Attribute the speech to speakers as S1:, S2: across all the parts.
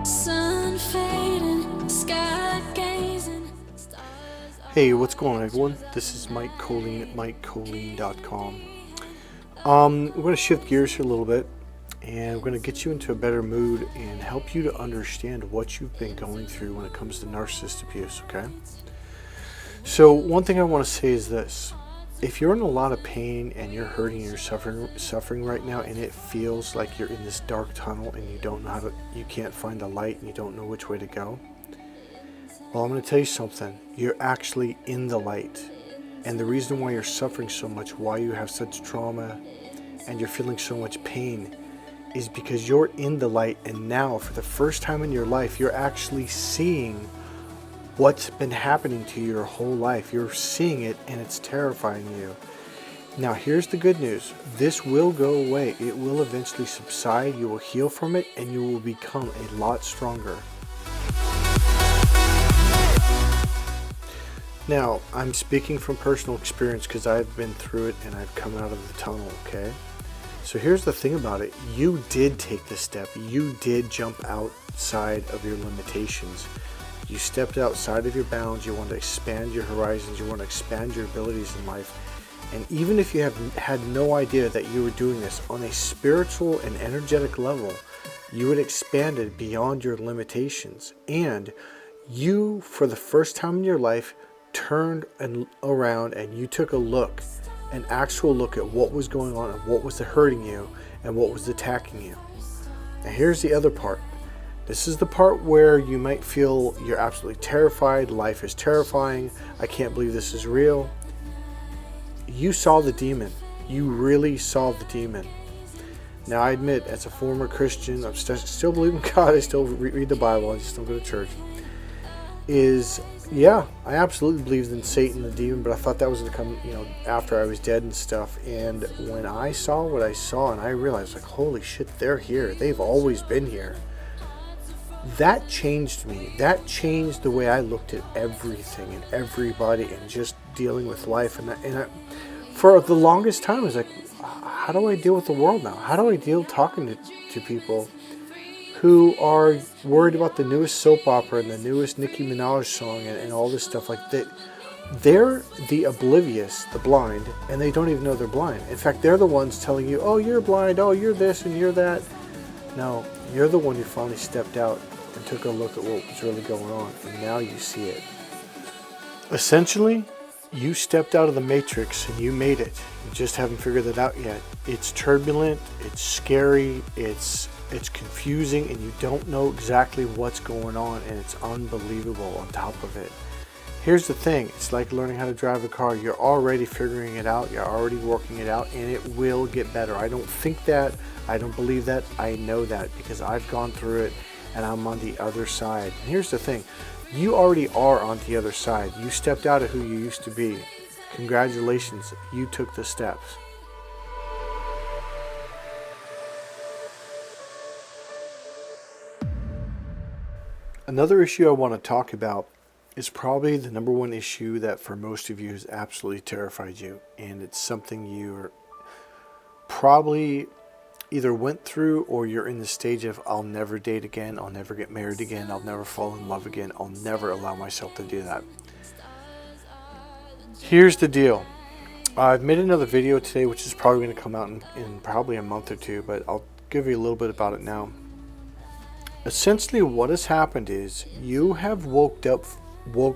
S1: Sun fading, sky gazing.
S2: Hey, what's going on, everyone? This is Mike Colleen at MikeColleen.com. We're going to shift gears here a little bit, and we're going to get you into a better mood and help you to understand what you've been going through when it comes to narcissist abuse, okay? So one thing I want to say is this. If you're in a lot of pain and you're hurting and you're suffering right now, and it feels like you're in this dark tunnel and you can't find the light and you don't know which way to go, well, I'm going to tell you something. You're actually in the light. And the reason why you're suffering so much, why you have such trauma and you're feeling so much pain, is because you're in the light. And now, for the first time in your life, you're actually seeing what's been happening to you your whole life. You're seeing it, and it's terrifying you. Now, here's the good news. This will go away. It will eventually subside. You will heal from it, and you will become a lot stronger. Now, I'm speaking from personal experience because I've been through it and I've come out of the tunnel, okay? So here's the thing about it. You did take this step. You did jump outside of your limitations. You stepped outside of your bounds. You want to expand your horizons. You want to expand your abilities in life. And even if you have had no idea that you were doing this on a spiritual and energetic level, you had expanded beyond your limitations. And you, for the first time in your life, turned around and you took an actual look at what was going on and what was hurting you and what was attacking you. Now here's the other part. This is the part where you might feel you're absolutely terrified. Life is terrifying. I can't believe this is real. You saw the demon. You really saw the demon. Now I admit, as a former Christian, I still believe in God. I still read the Bible. I just don't go to church. Yeah, I absolutely believed in Satan, the demon, but I thought that was going to come, after I was dead and stuff. And when I saw what I saw, and I realized, like, holy shit, they're here. They've always been here. That changed me. That changed the way I looked at everything and everybody and just dealing with life. And I, for the longest time, I was like, how do I deal with the world now? How do I deal talking to people who are worried about the newest soap opera and the newest Nicki Minaj song and all this stuff like that? They're the oblivious, the blind, and they don't even know they're blind. In fact, they're the ones telling you, oh, you're blind, oh, you're this and you're that. No, you're the one who finally stepped out and took a look at what was really going on, and now you see it. Essentially, you stepped out of the matrix and you made it. You just haven't figured it out yet. It's turbulent, it's scary, it's confusing, and you don't know exactly what's going on, and it's unbelievable on top of it. Here's the thing. It's like learning how to drive a car. You're already figuring it out. You're already working it out, and it will get better. I don't think that. I don't believe that. I know that because I've gone through it, and I'm on the other side. And here's the thing. You already are on the other side. You stepped out of who you used to be. Congratulations. You took the steps. Another issue I want to talk about is probably the number one issue that for most of you has absolutely terrified you. And it's something you're probably either went through or you're in the stage of, I'll never date again, I'll never get married again, I'll never fall in love again, I'll never allow myself to do that. Here's the deal. I've made another video today, which is probably going to come out in probably a month or two, but I'll give you a little bit about it now. Essentially, what has happened is you have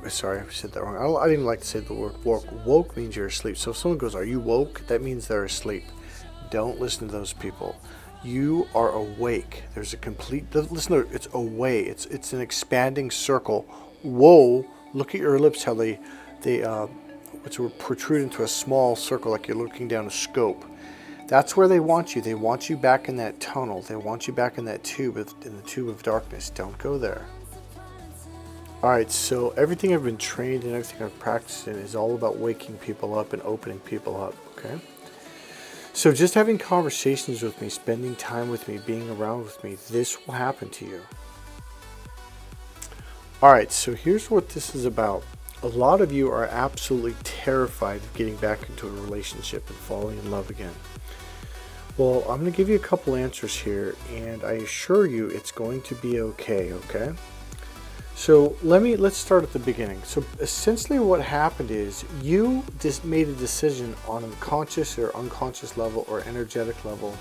S2: sorry, I said that wrong. I didn't even like to say the word woke. Woke means you're asleep. So if someone goes, are you woke? That means they're asleep. Don't listen to those people. You are awake. There's a complete, listen, it's away. It's an expanding circle. Whoa, look at your lips, how they protrude into a small circle like you're looking down a scope. That's where they want you. They want you back in that tunnel. They want you back in that tube, in the tube of darkness. Don't go there. Alright, so everything I've been trained and everything I've practiced in is all about waking people up and opening people up, okay? So just having conversations with me, spending time with me, being around with me, this will happen to you. Alright, so here's what this is about. A lot of you are absolutely terrified of getting back into a relationship and falling in love again. Well, I'm going to give you a couple answers here, and I assure you it's going to be okay, okay? So let's start at the beginning. So essentially what happened is you just made a decision on a conscious or unconscious level or energetic level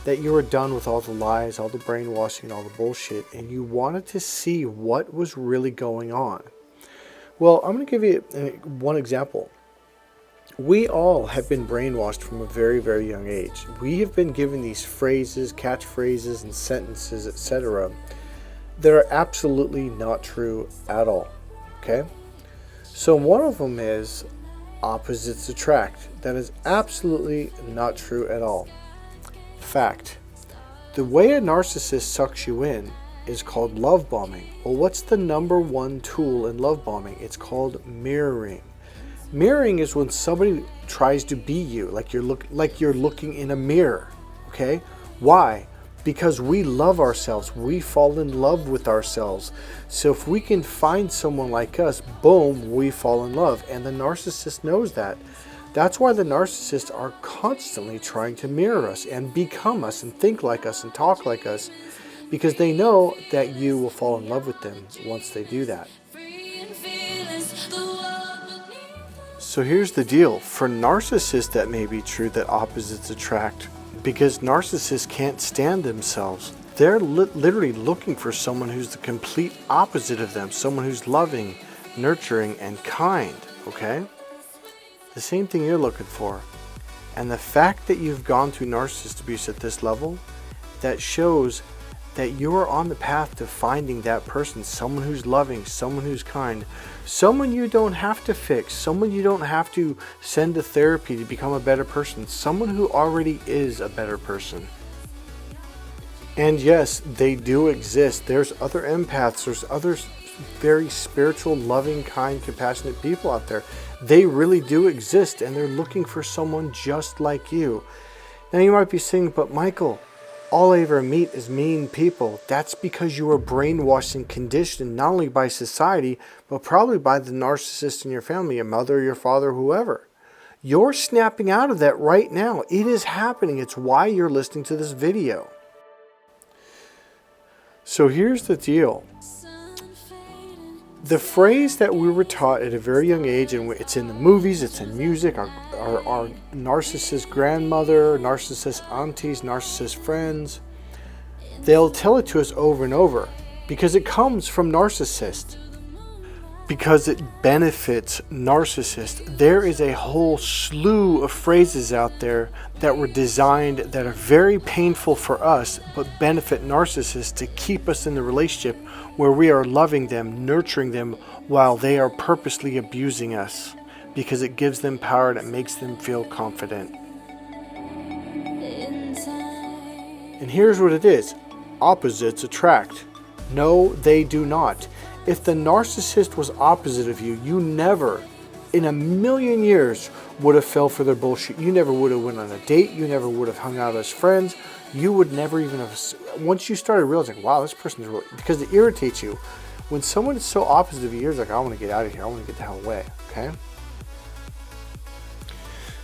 S2: that you were done with all the lies, all the brainwashing, all the bullshit, and you wanted to see what was really going on. Well, I'm going to give you one example. We all have been brainwashed from a very, very young age. We have been given these phrases, catchphrases, and sentences, etc., that are absolutely not true at all. Okay? So one of them is opposites attract. That is absolutely not true at all. Fact. The way a narcissist sucks you in is called love bombing. Well, what's the number one tool in love bombing? It's called mirroring. Mirroring is when somebody tries to be you, like you're looking in a mirror. Okay? Why? Because we love ourselves. We fall in love with ourselves. So if we can find someone like us, boom, we fall in love. And the narcissist knows that. That's why the narcissists are constantly trying to mirror us and become us and think like us and talk like us, because they know that you will fall in love with them once they do that. So here's the deal. For narcissists, that may be true that opposites attract, because narcissists can't stand themselves. They're literally looking for someone who's the complete opposite of them, someone who's loving, nurturing, and kind, okay? The same thing you're looking for. And the fact that you've gone through narcissist abuse at this level, that shows that you are on the path to finding that person, someone who's loving, someone who's kind, someone you don't have to fix, someone you don't have to send to therapy to become a better person, someone who already is a better person. And yes, they do exist. There's other empaths, there's other very spiritual, loving, kind, compassionate people out there. They really do exist, and they're looking for someone just like you. Now you might be saying, but Michael, all I ever meet is mean people. That's because you were brainwashed and conditioned not only by society, but probably by the narcissist in your family, your mother, your father, whoever. You're snapping out of that right now. It is happening. It's why you're listening to this video. So here's the deal. The phrase that we were taught at a very young age, and it's in the movies, it's in music, our narcissist grandmother, narcissist aunties, narcissist friends, they'll tell it to us over and over because it comes from narcissists. Because it benefits narcissists. There is a whole slew of phrases out there that were designed that are very painful for us, but benefit narcissists to keep us in the relationship where we are loving them, nurturing them, while they are purposely abusing us, because it gives them power and it makes them feel confident. And here's what it is. Opposites attract. No, they do not. If the narcissist was opposite of you, you never, in a million years, would have fell for their bullshit. You never would have went on a date. You never would have hung out as friends. You would never even have, once you started realizing, wow, this person's really, because it irritates you. When someone is so opposite of you, you're like, I want to get out of here. I want to get the hell away, okay?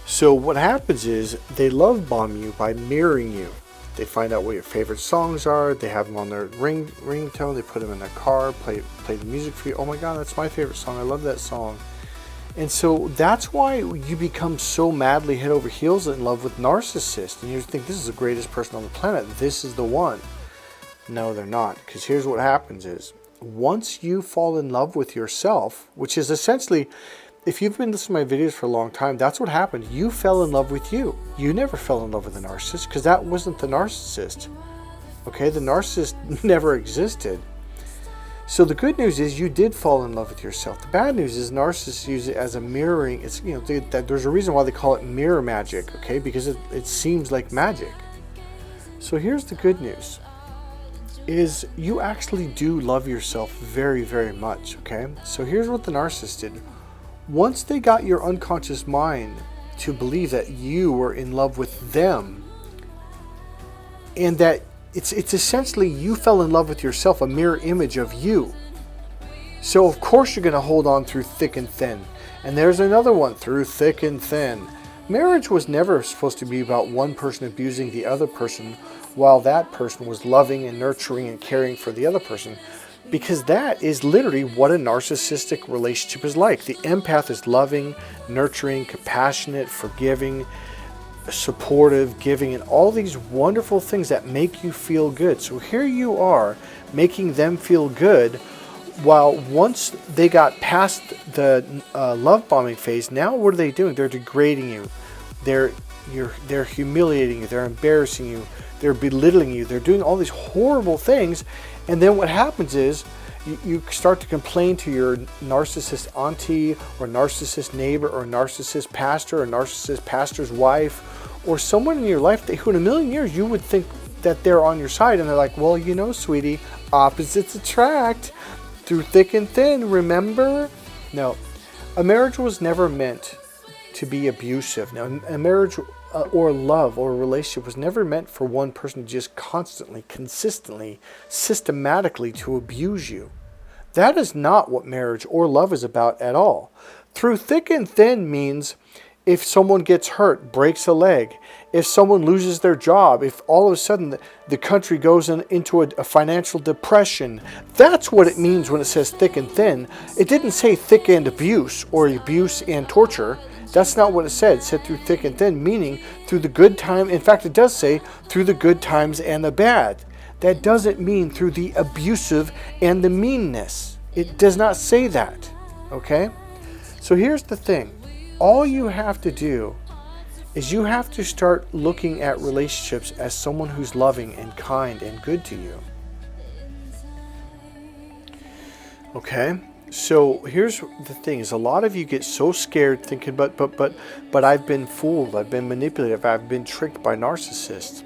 S2: So what happens is they love bomb you by mirroring you. They find out what your favorite songs are. They have them on their ringtone. They put them in their car, play the music for you. Oh my God, that's my favorite song. I love that song. And so that's why you become so madly head over heels in love with narcissists. And you think, this is the greatest person on the planet. This is the one. No, they're not. Because here's what happens is, once you fall in love with yourself, which is essentially, if you've been listening to my videos for a long time, that's what happened. You fell in love with you. You never fell in love with the narcissist, because that wasn't the narcissist. Okay, the narcissist never existed. So the good news is you did fall in love with yourself. The bad news is narcissists use it as a mirroring. It's, you know, there's a reason why they call it mirror magic, okay? Because it seems like magic. So here's the good news. Is you actually do love yourself very, very much, okay? So here's what the narcissist did. Once they got your unconscious mind to believe that you were in love with them, and that it's essentially you fell in love with yourself, a mirror image of you. So of course you're going to hold on through thick and thin. And there's another one, through thick and thin. Marriage was never supposed to be about one person abusing the other person while that person was loving and nurturing and caring for the other person. Because that is literally what a narcissistic relationship is like. The empath is loving, nurturing, compassionate, forgiving, supportive, giving, and all these wonderful things that make you feel good. So here you are making them feel good, while once they got past the love bombing phase, now what are they doing? They're degrading you. They're humiliating you. They're embarrassing you. They're belittling you. They're doing all these horrible things. And then what happens is you start to complain to your narcissist auntie or narcissist neighbor or narcissist pastor or narcissist pastor's wife or someone in your life who in a million years you would think that they're on your side. And they're like, well, you know, sweetie, opposites attract. Through thick and thin, remember? No, a marriage was never meant to be abusive. Now, a marriage or love or a relationship was never meant for one person to just constantly, consistently, systematically to abuse you. That is not what marriage or love is about at all. Through thick and thin means if someone gets hurt, breaks a leg, if someone loses their job, if all of a sudden the country goes into a financial depression, that's what it means when it says thick and thin. It didn't say thick and abuse or abuse and torture. That's not what it said. It said through thick and thin, meaning through the good time. In fact, it does say through the good times and the bad. That doesn't mean through the abusive and the meanness. It does not say that. Okay? So here's the thing. All you have to do is you have to start looking at relationships as someone who's loving and kind and good to you. Okay? So here's the thing is a lot of you get so scared thinking, but I've been fooled, I've been manipulated, I've been tricked by narcissists.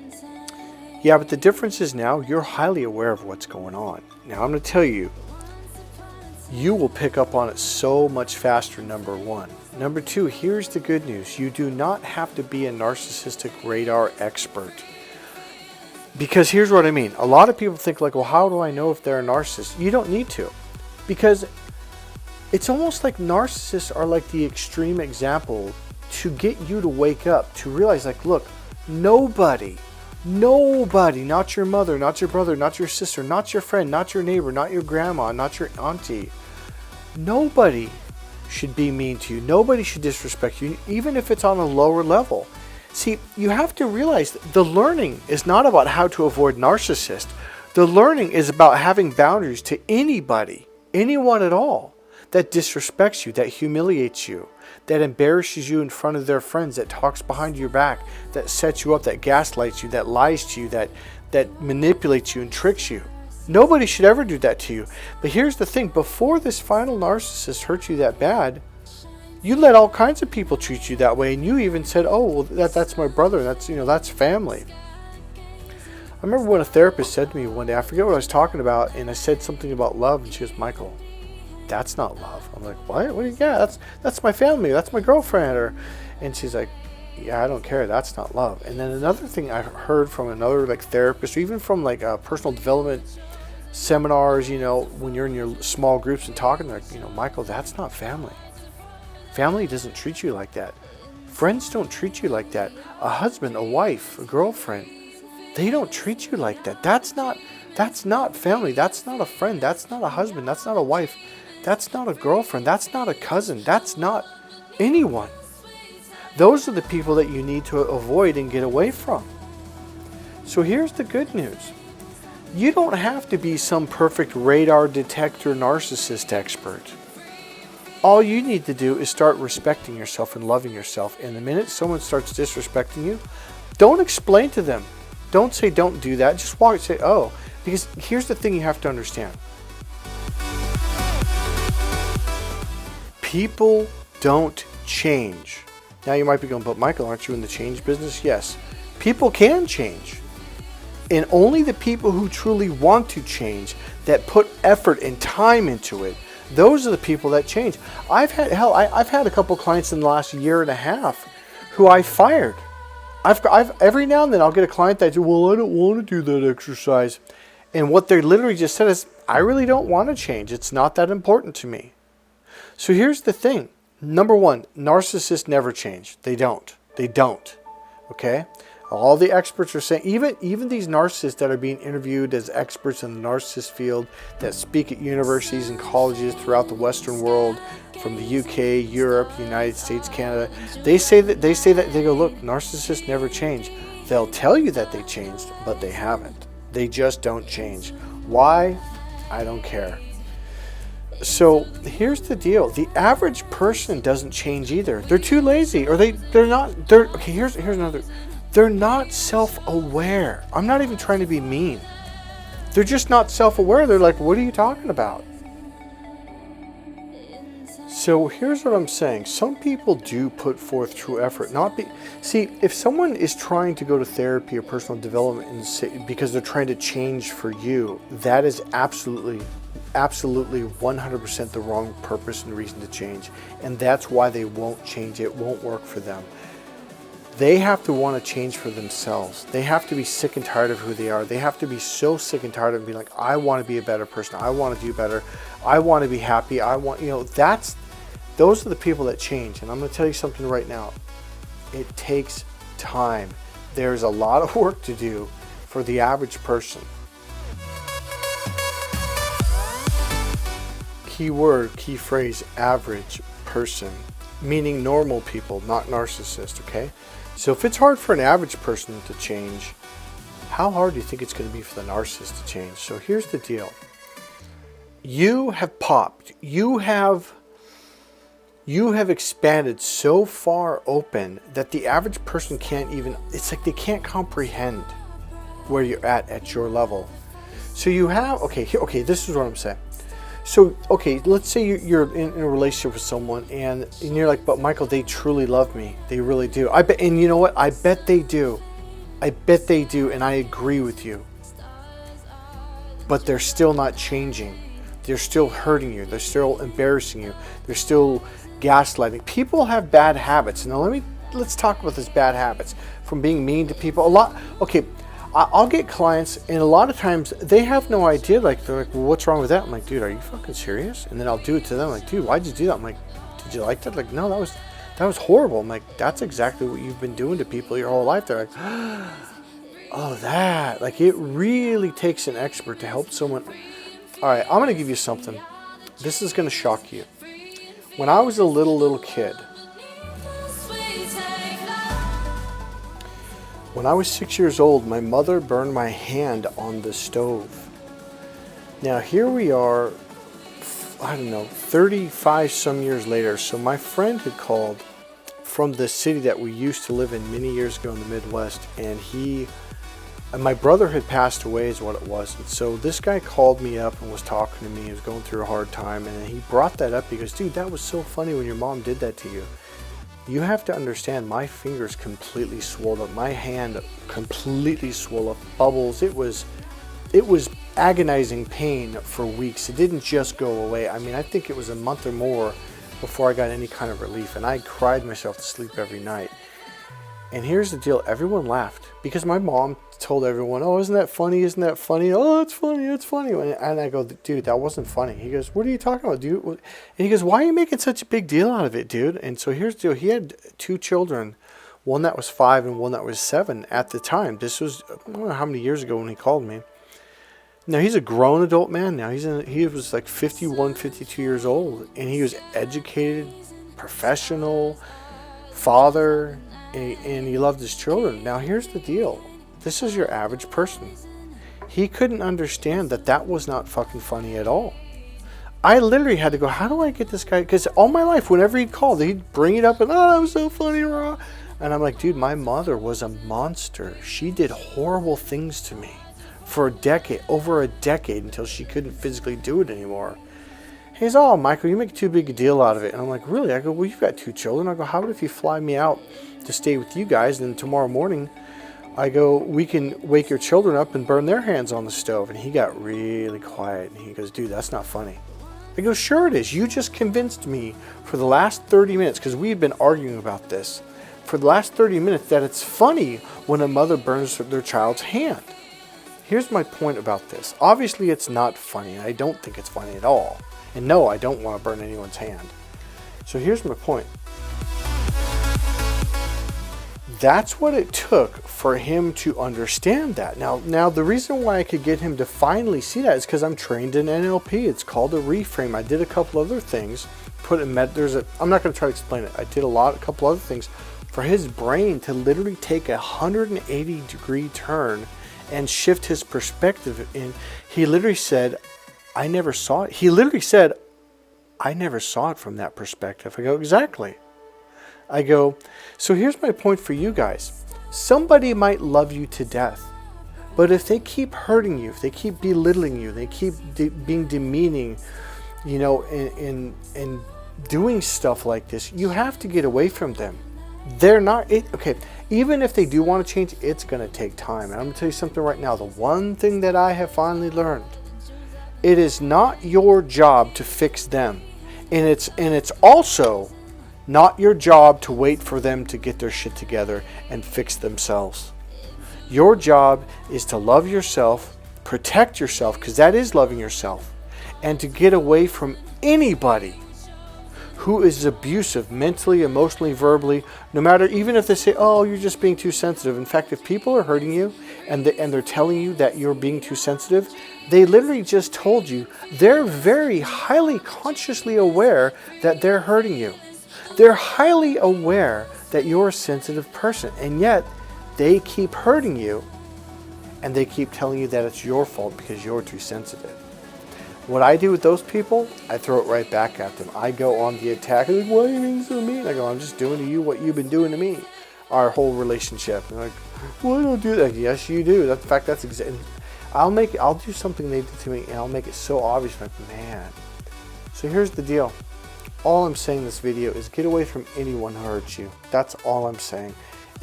S2: Yeah, but the difference is now you're highly aware of what's going on. Now I'm going to tell you, you will pick up on it so much faster, number one. Number two, here's the good news. You do not have to be a narcissistic radar expert. Because here's what I mean. A lot of people think like, well, how do I know if they're a narcissist? You don't need to. Because it's almost like narcissists are like the extreme example to get you to wake up, to realize like, look, nobody, not your mother, not your brother, not your sister, not your friend, not your neighbor, not your grandma, not your auntie, nobody should be mean to you. Nobody should disrespect you, even if it's on a lower level. See, you have to realize the learning is not about how to avoid narcissists. The learning is about having boundaries to anybody, anyone at all, that disrespects you, that humiliates you, that embarrasses you in front of their friends, that talks behind your back, that sets you up, that gaslights you, that lies to you, that manipulates you and tricks you. Nobody should ever do that to you. But here's the thing. Before this final narcissist hurt you that bad, you let all kinds of people treat you that way. And you even said, oh, well, that's my brother. That's family. I remember when a therapist said to me one day, I forget what I was talking about, and I said something about love. And she goes, Michael, that's not love. I'm like, what? What do you got? That's my family. That's my girlfriend. And she's like, yeah, I don't care. That's not love. And then another thing I heard from another like therapist, or even from like personal development seminars, when you're in your small groups and talking, like, Michael, that's not family. Family doesn't treat you like that. Friends don't treat you like that. A husband, a wife, a girlfriend, they don't treat you like that. That's not family. That's not a friend. That's not a husband. That's not a wife. That's not a girlfriend. That's not a cousin. That's not anyone. Those are the people that you need to avoid and get away from. So here's the good news. You don't have to be some perfect radar detector narcissist expert. All you need to do is start respecting yourself and loving yourself. And the minute someone starts disrespecting you, don't explain to them. Don't say don't do that. Just walk and say, oh, because here's the thing you have to understand. People don't change. Now you might be going, but Michael, aren't you in the change business? Yes. People can change. And only the people who truly want to change, that put effort and time into it, those are the people that change. I've had a couple clients in the last year and a half who I fired. I've every now and then I'll get a client that says, well, I don't want to do that exercise. And what they literally just said is, I really don't want to change. It's not that important to me. So here's the thing. Number one, narcissists never change. They don't. They don't. Okay? All the experts are saying, even these narcissists that are being interviewed as experts in the narcissist field that speak at universities and colleges throughout the Western world, from the UK, Europe, United States, Canada, they go, look, narcissists never change. They'll tell you that they changed, but they haven't. They just don't change. Why? I don't care. So here's the deal. The average person doesn't change either. They're too lazy, or here's another. They're not self-aware. I'm not even trying to be mean. They're just not self-aware. They're like, what are you talking about? So here's what I'm saying. Some people do put forth true effort. See, if someone is trying to go to therapy or personal development because they're trying to change for you, that is absolutely 100% the wrong purpose and reason to change. And that's why they won't change. It won't work for them. They have to want to change for themselves. They have to be sick and tired of who they are. They have to be so sick and tired of being like, I want to be a better person. I want to do better. I want to be happy. Those are the people that change. And I'm going to tell you something right now. It takes time. There's a lot of work to do for the average person. Key word, key phrase, average person, meaning normal people, not narcissists, okay? So if it's hard for an average person to change, how hard do you think it's going to be for the narcissist to change? So here's the deal. You have popped. You have expanded so far open that the average person can't even, it's like they can't comprehend where you're at your level. So you have, okay, this is what I'm saying. So, okay, let's say you're in a relationship with someone and you're like, but Michael, they truly love me. They really do. I bet, and you know what? I bet they do. I bet they do, and I agree with you. But they're still not changing. They're still hurting you. They're still embarrassing you. They're still gaslighting. People have bad habits. Now let's talk about these bad habits. From being mean to people. I'll get clients, and a lot of times they have no idea. Like, they're like, well, what's wrong with that? I'm like, dude, are you fucking serious? And then I'll do it to them. Like, dude, why'd you do that? I'm like, did you like that? Like, no, that was horrible. I'm like, that's exactly what you've been doing to people your whole life. They're like, oh, that. Like, it really takes an expert to help someone. All right, I'm going to give you something. This is going to shock you. When I was a little kid, when I was 6 years old, my mother burned my hand on the stove. Now here we are, 35 some years later. So my friend had called from the city that we used to live in many years ago in the Midwest, and my brother had passed away is what it was. And so this guy called me up and was talking to me. He was going through a hard time, and he brought that up. He goes, dude, that was so funny when your mom did that to you. You have to understand, my fingers completely swelled up. My hand completely swelled up, bubbles. It was agonizing pain for weeks. It didn't just go away. I mean, I think it was a month or more before I got any kind of relief. And I cried myself to sleep every night. And here's the deal. Everyone laughed because my mom told everyone, oh, isn't that funny? Isn't that funny? Oh, it's funny. It's funny. And I go, dude, that wasn't funny. He goes, what are you talking about, dude? And he goes, why are you making such a big deal out of it, dude? And so here's the deal. He had 2 children, one that was 5 and one that was 7 at the time. This was, I don't know how many years ago when he called me. Now, he's a grown adult man now. He was like 51, 52 years old. And he was educated, professional, father, and he loved his children. Now, here's the deal. This is your average person. He couldn't understand that was not fucking funny at all. I literally had to go, how do I get this guy? Because all my life, whenever he'd call, he'd bring it up and, oh, that was so funny, raw. And I'm like, dude, my mother was a monster. She did horrible things to me for over a decade, until she couldn't physically do it anymore. He's, oh, Michael, you make too big a deal out of it. And I'm like, really? I go, well, you've got 2 children. I go, how about if you fly me out to stay with you guys, and then tomorrow morning, I go, we can wake your children up and burn their hands on the stove. And he got really quiet. And he goes, dude, that's not funny. I go, sure it is. You just convinced me for the last 30 minutes, because we had been arguing about this, for the last 30 minutes, that it's funny when a mother burns their child's hand. Here's my point about this. Obviously, it's not funny. I don't think it's funny at all. And no, I don't want to burn anyone's hand. So here's my point. that's what it took for him to understand that. Now the reason why I could get him to finally see that is because I'm trained in NLP. It's called a reframe. I did a couple other things. I'm not going to try to explain it. I did a couple other things for his brain to literally take a 180-degree turn and shift his perspective. And he literally said, I never saw it. He literally said, I never saw it from that perspective. I go, exactly. I go, so here's my point for you guys. Somebody might love you to death, but if they keep hurting you, if they keep belittling you, they keep being demeaning, you know, and doing stuff like this, you have to get away from them. They're not, okay, even if they do want to change, it's going to take time. And I'm going to tell you something right now. The one thing that I have finally learned, it is not your job to fix them. And it's also not your job to wait for them to get their shit together and fix themselves. Your job is to love yourself, protect yourself, because that is loving yourself, and to get away from anybody who is abusive mentally, emotionally, verbally, no matter, even if they say, oh, you're just being too sensitive. In fact, if people are hurting you and they're telling you that you're being too sensitive, they literally just told you they're very highly consciously aware that they're hurting you. They're highly aware that you're a sensitive person, and yet they keep hurting you, and they keep telling you that it's your fault because you're too sensitive. What I do with those people, I throw it right back at them. I go on the attack. They're like, why are you being so mean? I go, I'm just doing to you what you've been doing to me. Our whole relationship. And they're like, well, I don't do that. Yes, you do. In fact, that's exactly. I'll do something they did to me, and I'll make it so obvious. I'm like, man. So here's the deal. All I'm saying in this video is get away from anyone who hurts you. That's all I'm saying.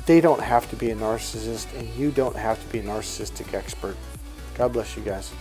S2: They don't have to be a narcissist, and you don't have to be a narcissistic expert. God bless you guys.